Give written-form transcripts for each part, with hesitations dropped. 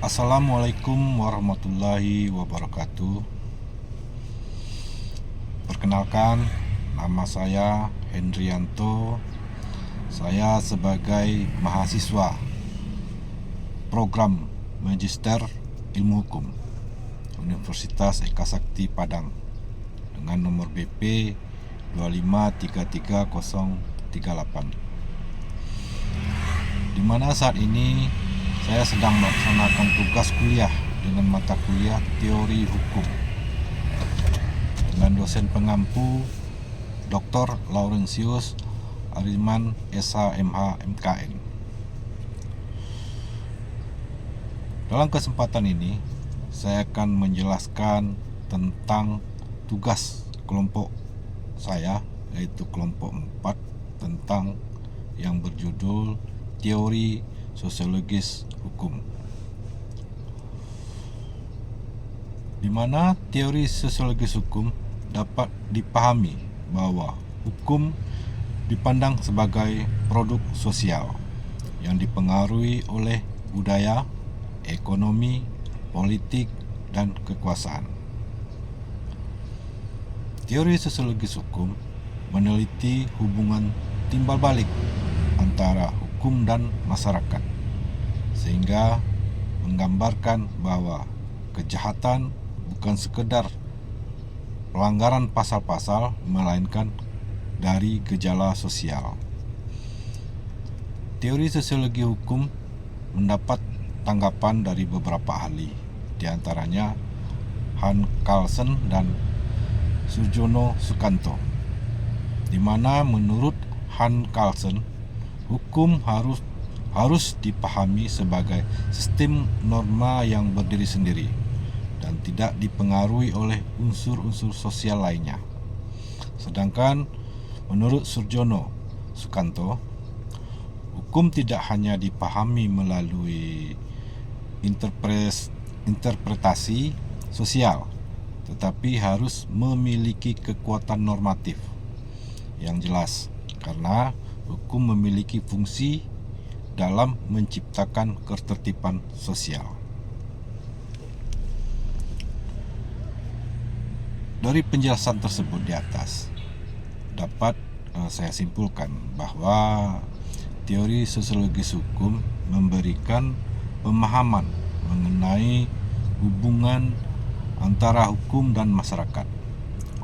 Assalamualaikum warahmatullahi wabarakatuh. Perkenalkan, nama saya Hendrianto. Saya sebagai mahasiswa program Magister Ilmu Hukum Universitas Eka Sakti Padang dengan nomor BP 2533038, di mana saat ini saya sedang melaksanakan tugas kuliah dengan mata kuliah teori hukum dengan dosen pengampu Dr. Laurentius Ariman SH.MH MKN. Dalam kesempatan ini, saya akan menjelaskan tentang tugas kelompok saya, yaitu kelompok 4, tentang yang berjudul Teori Sosiologis Hukum. Di mana teori sosiologis hukum dapat dipahami bahwa hukum dipandang sebagai produk sosial yang dipengaruhi oleh budaya, ekonomi, politik, dan kekuasaan. Teori sosiologis hukum meneliti hubungan timbal balik antara hukum dan masyarakat, sehingga menggambarkan bahwa kejahatan bukan sekedar pelanggaran pasal-pasal, melainkan dari gejala sosial. Teori sosiologi hukum mendapat tanggapan dari beberapa ahli, di antaranya Hans Kelsen dan Surjono Sukanto, di mana menurut Hans Kelsen, hukum harus dipahami sebagai sistem norma yang berdiri sendiri dan tidak dipengaruhi oleh unsur-unsur sosial lainnya. Sedangkan menurut Surjono Sukanto, hukum tidak hanya dipahami melalui interpretasi sosial, tetapi harus memiliki kekuatan normatif yang jelas, karena hukum memiliki fungsi dalam menciptakan ketertiban sosial. Dari penjelasan tersebut di atas, dapat saya simpulkan bahwa teori sosiologis hukum memberikan pemahaman mengenai hubungan antara hukum dan masyarakat.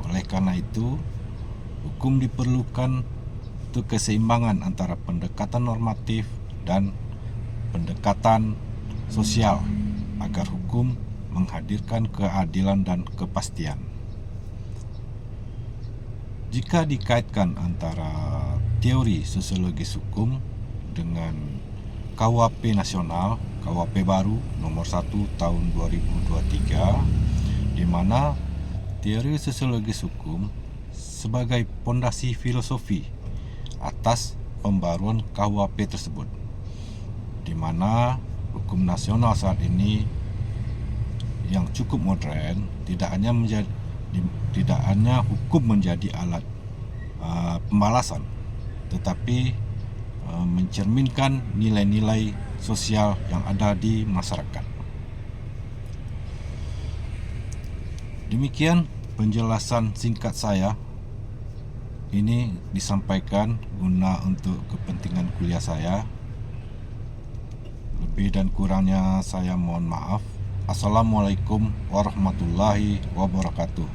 Oleh karena itu, hukum diperlukan untuk keseimbangan antara pendekatan normatif dan pendekatan sosial agar hukum menghadirkan keadilan dan kepastian. Jika dikaitkan antara teori sosiologis hukum dengan KUHP nasional, KUHP baru nomor 1 tahun 2023, di mana teori sosiologis hukum sebagai pondasi filosofi atas pembaruan KUHP tersebut, di mana hukum nasional saat ini yang cukup modern tidak hanya hukum menjadi alat pembalasan, tetapi mencerminkan nilai-nilai sosial yang ada di masyarakat. Demikian penjelasan singkat saya. Ini disampaikan guna untuk kepentingan kuliah saya. Lebih dan kurangnya saya mohon maaf. Assalamualaikum warahmatullahi wabarakatuh.